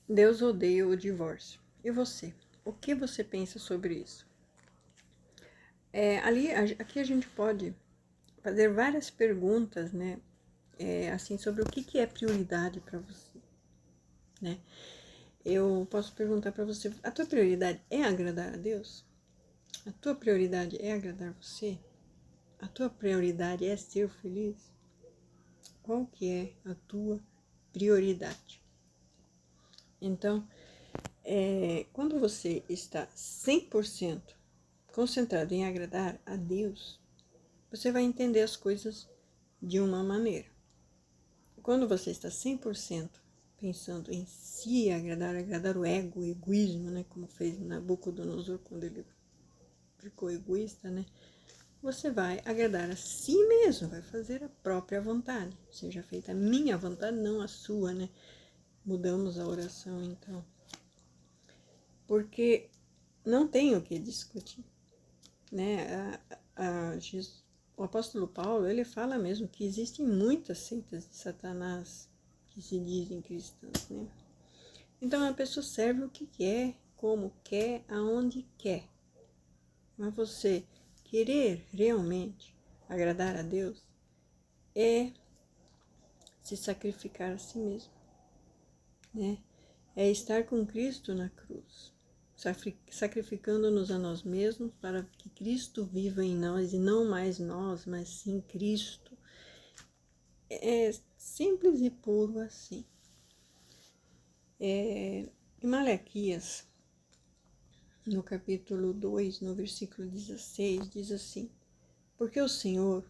Deus odeia o divórcio. E você? O que você pensa sobre isso? Aqui a gente pode fazer várias perguntas, né? Assim, sobre o que é prioridade para você, né? Eu posso perguntar para você, a tua prioridade é agradar a Deus? A tua prioridade é agradar você? A tua prioridade é ser feliz? Qual que é a tua prioridade? Então, quando você está 100% concentrado em agradar a Deus, você vai entender as coisas de uma maneira. Quando você está 100% pensando em si, agradar o ego, o egoísmo, né, como fez Nabucodonosor quando ele ficou egoísta, né, você vai agradar a si mesmo, vai fazer a própria vontade. Seja feita a minha vontade, não a sua, né? Mudamos a oração, então. Porque não tem o que discutir, né? O apóstolo Paulo, ele fala mesmo que existem muitas seitas de Satanás que se dizem cristãs, né? Então a pessoa serve o que quer, como quer, aonde quer. Mas você querer realmente agradar a Deus é se sacrificar a si mesmo, né? É estar com Cristo na cruz, sacrificando-nos a nós mesmos para que Cristo viva em nós e não mais nós, mas sim Cristo. É simples e puro assim. Em Malaquias, no capítulo 2, no versículo 16, diz assim: porque o Senhor,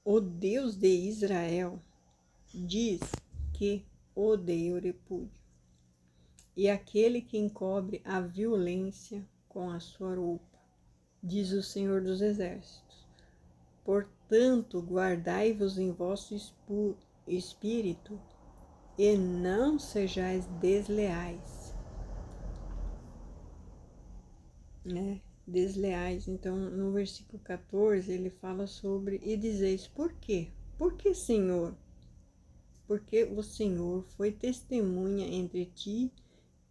o Deus de Israel, diz que odeia o repúdio, e aquele que encobre a violência com a sua roupa, diz o Senhor dos Exércitos. Portanto, guardai-vos em vosso espírito, e não sejais desleais. Né? Desleais. Então, no versículo 14, ele fala sobre, e dizeis, por quê? Por que, Senhor? Porque o Senhor foi testemunha entre ti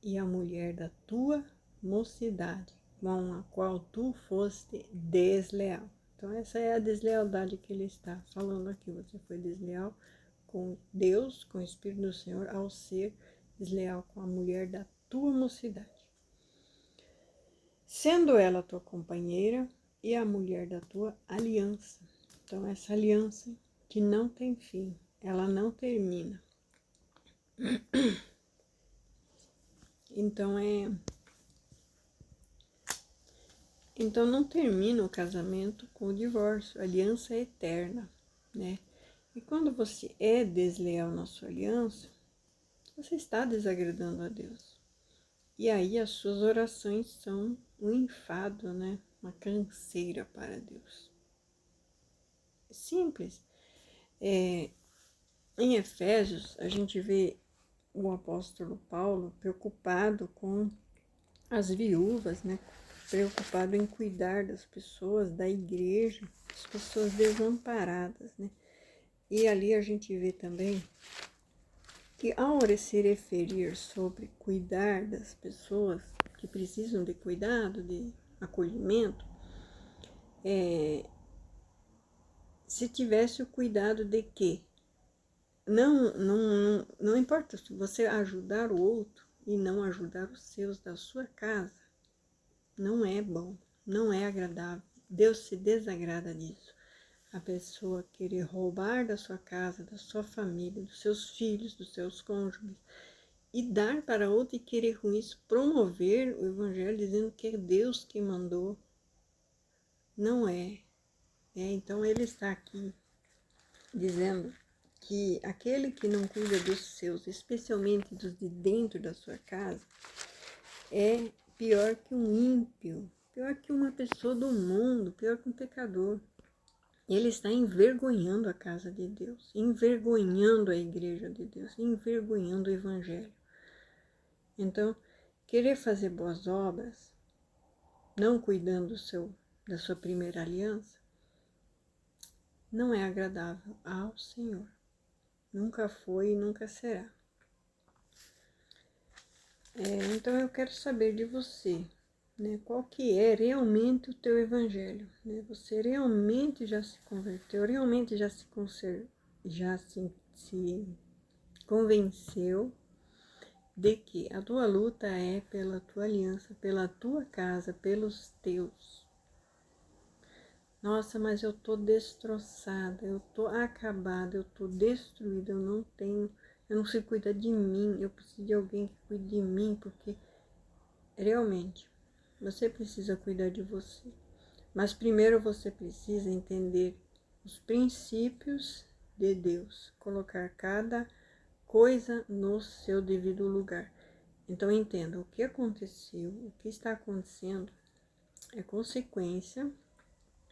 e a mulher da tua mocidade, com a qual tu foste desleal. Então, essa é a deslealdade que ele está falando aqui. Você foi desleal com Deus, com o Espírito do Senhor, ao ser desleal com a mulher da tua mocidade, sendo ela tua companheira e a mulher da tua aliança. Então, essa aliança que não tem fim, ela não termina. Então não termina o casamento com o divórcio, a aliança é eterna, né? E quando você é desleal na sua aliança, você está desagradando a Deus. E aí as suas orações são um enfado, né? Uma canseira para Deus. Simples. Em Efésios, a gente vê o apóstolo Paulo preocupado com as viúvas, né? Preocupado em cuidar das pessoas, da igreja, as pessoas desamparadas, né? E ali a gente vê também que ao se referir sobre cuidar das pessoas que precisam de cuidado, de acolhimento, se tivesse o cuidado de quê? Não importa se você ajudar o outro e não ajudar os seus da sua casa, não é bom, não é agradável. Deus se desagrada disso. A pessoa querer roubar da sua casa, da sua família, dos seus filhos, dos seus cônjuges, e dar para outro e querer com isso promover o evangelho dizendo que é Deus que mandou. Não é. Então ele está aqui dizendo que aquele que não cuida dos seus, especialmente dos de dentro da sua casa, é pior que um ímpio, pior que uma pessoa do mundo, pior que um pecador. Ele está envergonhando a casa de Deus, envergonhando a igreja de Deus, envergonhando o evangelho. Então, querer fazer boas obras, não cuidando da sua primeira aliança, não é agradável ao Senhor. Nunca foi e nunca será. Então eu quero saber de você, né? Qual que é realmente o teu evangelho, né? Você realmente já se converteu, realmente já se convenceu de que a tua luta é pela tua aliança, pela tua casa, pelos teus. Nossa, mas eu tô destroçada, eu tô acabada, eu tô destruída, eu não sei cuidar de mim, eu preciso de alguém que cuide de mim, porque realmente você precisa cuidar de você. Mas primeiro você precisa entender os princípios de Deus, colocar cada coisa no seu devido lugar. Então entenda, o que aconteceu, o que está acontecendo é consequência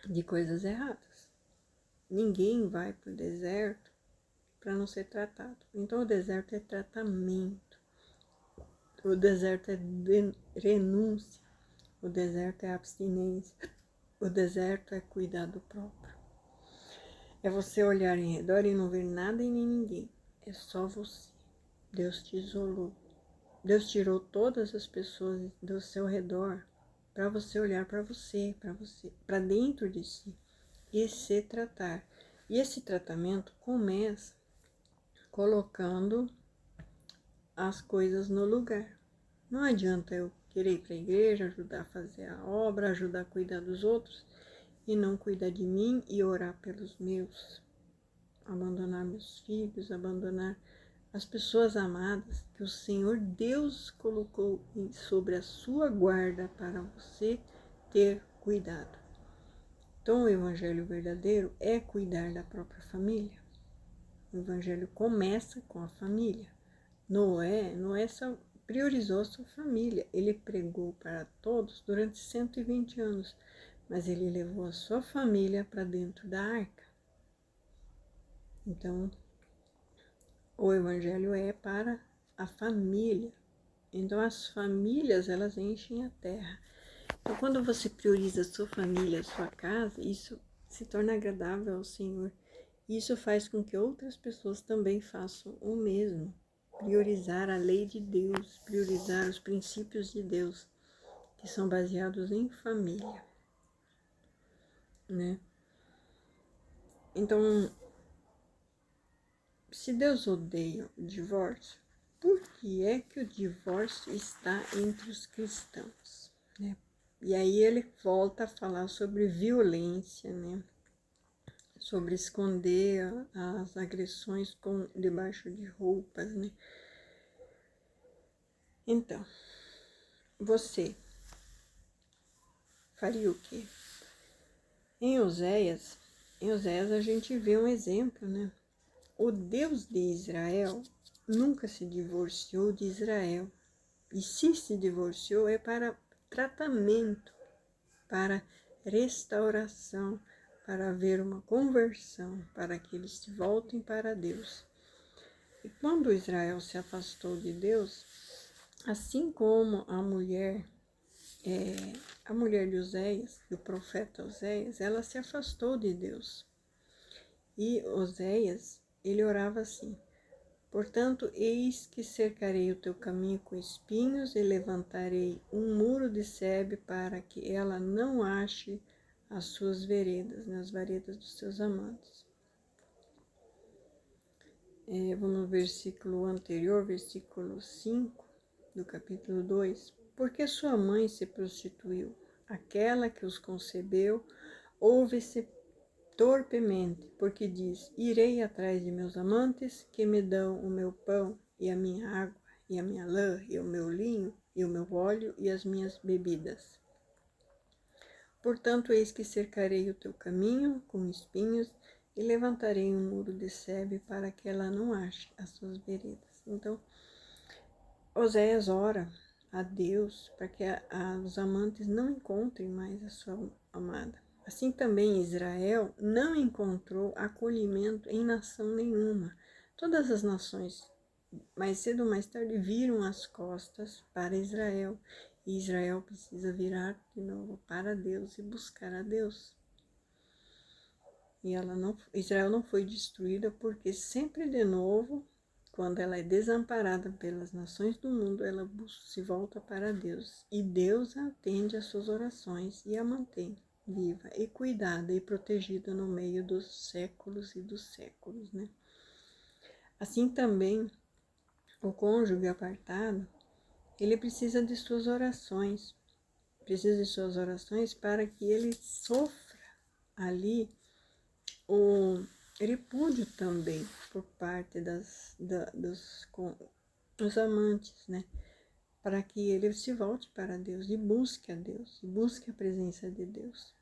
de coisas erradas. Ninguém vai para o deserto para não ser tratado. Então o deserto é tratamento, o deserto é renúncia, o deserto é abstinência, o deserto é cuidado próprio. É você olhar em redor e não ver nada e nem ninguém. É só você. Deus te isolou. Deus tirou todas as pessoas do seu redor para você olhar para você, para dentro de si e se tratar. E esse tratamento começa colocando as coisas no lugar. Não adianta eu querer ir para a igreja, ajudar a fazer a obra, ajudar a cuidar dos outros e não cuidar de mim e orar pelos meus. Abandonar meus filhos, abandonar as pessoas amadas que o Senhor Deus colocou sobre a sua guarda para você ter cuidado. Então, o evangelho verdadeiro é cuidar da própria família. O evangelho começa com a família. Noé só priorizou a sua família. Ele pregou para todos durante 120 anos, mas ele levou a sua família para dentro da arca. Então, o evangelho é para a família. Então, as famílias, elas enchem a terra. Então, quando você prioriza a sua família, a sua casa, isso se torna agradável ao Senhor. Isso faz com que outras pessoas também façam o mesmo. Priorizar a lei de Deus, priorizar os princípios de Deus, que são baseados em família, né? Então, se Deus odeia o divórcio, por que é que o divórcio está entre os cristãos, né? E aí ele volta a falar sobre violência, né? Sobre esconder as agressões debaixo de roupas, né? Então, você faria o quê? Em Oséias a gente vê um exemplo, né? O Deus de Israel nunca se divorciou de Israel. E se divorciou é para tratamento, para restauração, para haver uma conversão, para que eles voltem para Deus. E quando Israel se afastou de Deus, assim como a mulher de Oséias, do profeta Oséias, ela se afastou de Deus. E Oséias, ele orava assim: portanto, eis que cercarei o teu caminho com espinhos e levantarei um muro de sebe para que ela não ache as suas veredas, nas veredas dos seus amantes. Vamos no versículo anterior, versículo 5 do capítulo 2. Porque sua mãe se prostituiu, aquela que os concebeu, ouve-se torpemente, porque diz: irei atrás de meus amantes, que me dão o meu pão, e a minha água, e a minha lã, e o meu linho, e o meu óleo, e as minhas bebidas. Portanto, eis que cercarei o teu caminho com espinhos, e levantarei um muro de sebe para que ela não ache as suas veredas. Então, Oséias ora a Deus para que os amantes não encontrem mais a sua amada. Assim também Israel não encontrou acolhimento em nação nenhuma. Todas as nações, mais cedo ou mais tarde, viram as costas para Israel. E Israel precisa virar de novo para Deus e buscar a Deus. E Israel não foi destruída porque sempre de novo, quando ela é desamparada pelas nações do mundo, ela se volta para Deus. E Deus atende às suas orações e a mantém viva e cuidada e protegida no meio dos séculos e dos séculos, né? Assim também, o cônjuge apartado, ele precisa de suas orações. Precisa de suas orações para que ele sofra ali o repúdio também por parte dos amantes, né? Para que ele se volte para Deus e busque a Deus, e busque a presença de Deus.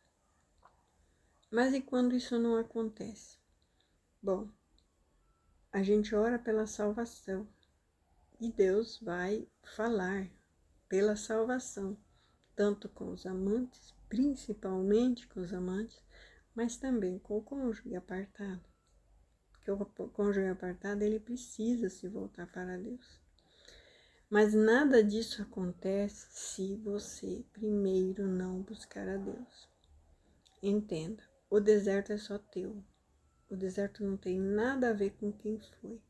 Mas e quando isso não acontece? Bom, a gente ora pela salvação e Deus vai falar pela salvação, tanto com os amantes, principalmente com os amantes, mas também com o cônjuge apartado. Porque o cônjuge apartado, ele precisa se voltar para Deus. Mas nada disso acontece se você primeiro não buscar a Deus. Entenda, o deserto é só teu. O deserto não tem nada a ver com quem foi.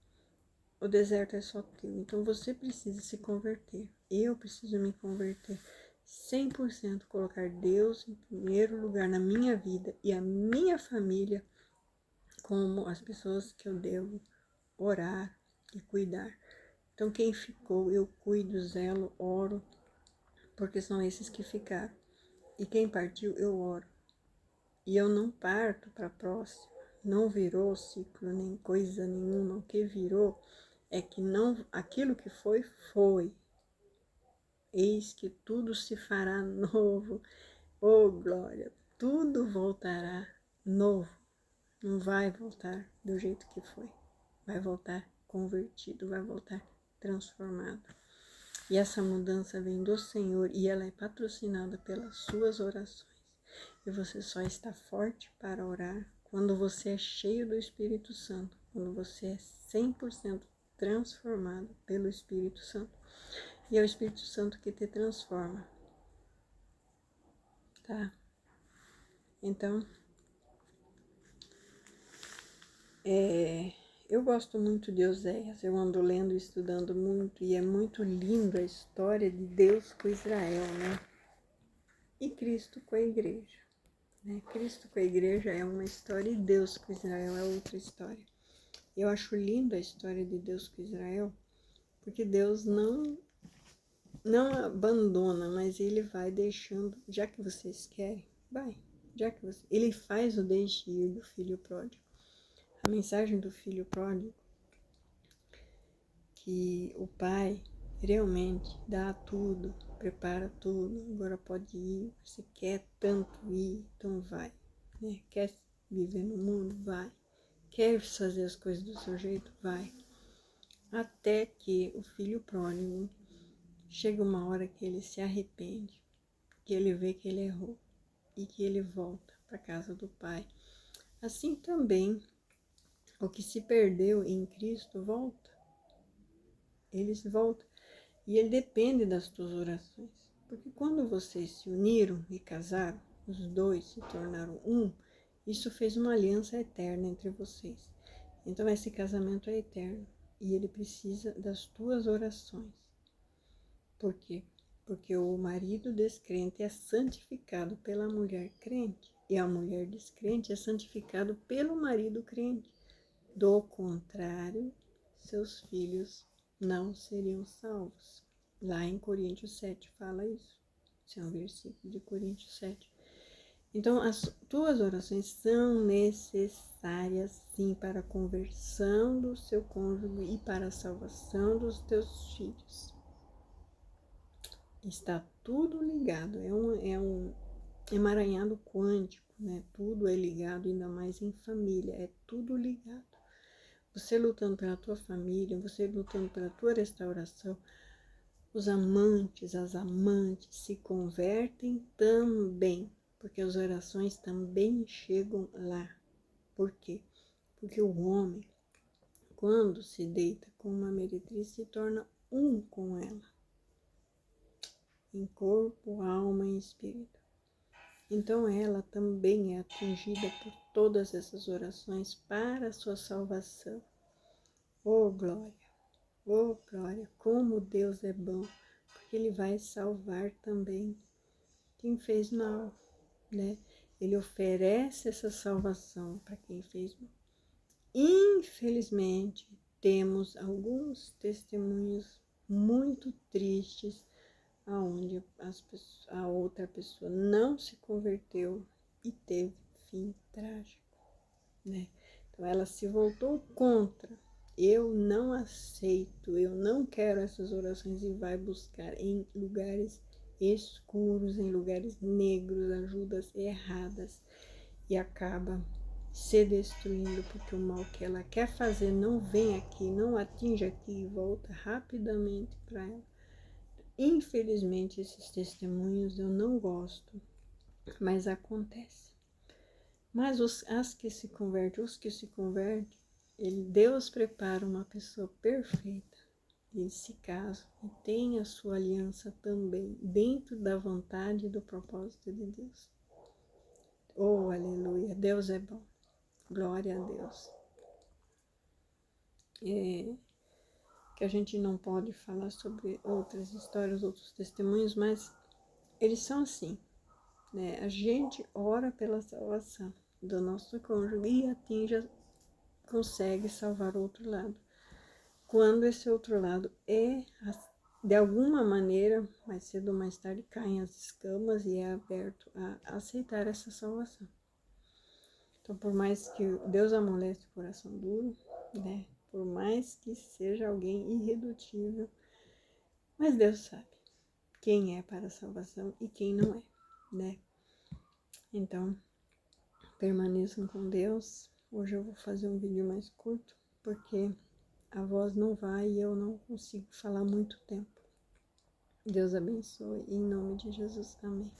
O deserto é só teu. Então você precisa se converter. Eu preciso me converter. 100% colocar Deus em primeiro lugar na minha vida e a minha família como as pessoas que eu devo orar e cuidar. Então quem ficou, eu cuido, zelo, oro, porque são esses que ficaram. E quem partiu, eu oro. E eu não parto para a próxima. Não virou ciclo, nem coisa nenhuma. O que virou é que não, aquilo que foi, foi. Eis que tudo se fará novo. Oh, glória! Tudo voltará novo. Não vai voltar do jeito que foi. Vai voltar convertido, vai voltar transformado. E essa mudança vem do Senhor e ela é patrocinada pelas suas orações. E você só está forte para orar quando você é cheio do Espírito Santo, quando você é 100% transformado pelo Espírito Santo. E é o Espírito Santo que te transforma, tá? Então, eu gosto muito de Oséias, eu ando lendo e estudando muito, e é muito lindo a história de Deus com Israel, né? E Cristo com a igreja, né? Cristo com a igreja é uma história e Deus com Israel é outra história. Eu acho linda a história de Deus com Israel, porque Deus não abandona, mas ele vai deixando, já que vocês querem, vai, ele faz o deixe ir do filho pródigo. A mensagem do filho pródigo, que o pai realmente dá tudo, prepara tudo, agora pode ir, você quer tanto ir, então vai, né? Quer viver no mundo? Vai. Quer fazer as coisas do seu jeito? Vai. Até que o filho pródigo chega uma hora que ele se arrepende, que ele vê que ele errou e que ele volta para a casa do pai. Assim também, o que se perdeu em Cristo volta. Eles voltam. E ele depende das tuas orações. Porque quando vocês se uniram e casaram, os dois se tornaram um, isso fez uma aliança eterna entre vocês. Então esse casamento é eterno e ele precisa das tuas orações. Por quê? Porque o marido descrente é santificado pela mulher crente e a mulher descrente é santificado pelo marido crente. Do contrário, seus filhos não seriam salvos. Lá em Coríntios 7 fala isso. Esse é um versículo de Coríntios 7. Então, as tuas orações são necessárias, sim, para a conversão do seu cônjuge e para a salvação dos teus filhos. Está tudo ligado, é um emaranhado quântico, né? Tudo é ligado, ainda mais em família, é tudo ligado. Você lutando pela tua família, você lutando pela tua restauração, os amantes, as amantes se convertem também, porque as orações também chegam lá. Por quê? Porque o homem, quando se deita com uma meretriz, se torna um com ela, em corpo, alma e espírito. Então ela também é atingida por todas essas orações para a sua salvação. Oh, glória! Oh, glória, como Deus é bom, porque Ele vai salvar também quem fez mal, né? Ele oferece essa salvação para quem fez mal. Infelizmente, temos alguns testemunhos muito tristes onde a outra pessoa não se converteu e teve fim trágico, né? Então ela se voltou contra. Eu não aceito, eu não quero essas orações e vai buscar em lugares escuros, em lugares negros, ajudas erradas e acaba se destruindo porque o mal que ela quer fazer não vem aqui, não atinge aqui e volta rapidamente para ela. Infelizmente, esses testemunhos eu não gosto, mas acontece. Mas os que se convertem, Deus prepara uma pessoa perfeita. Eles se casam e têm a sua aliança também, dentro da vontade e do propósito de Deus. Oh, aleluia, Deus é bom. Glória a Deus. Que a gente não pode falar sobre outras histórias, outros testemunhos, mas eles são assim, né? A gente ora pela salvação do nosso cônjuge e consegue salvar o outro lado. Quando esse outro lado de alguma maneira, mais cedo ou mais tarde, caem as escamas e é aberto a aceitar essa salvação. Então, por mais que Deus amolece o coração duro, né? Por mais que seja alguém irredutível, mas Deus sabe quem é para a salvação e quem não é, né? Então, permaneçam com Deus. Hoje eu vou fazer um vídeo mais curto, porque a voz não vai e eu não consigo falar muito tempo. Deus abençoe, em nome de Jesus, amém.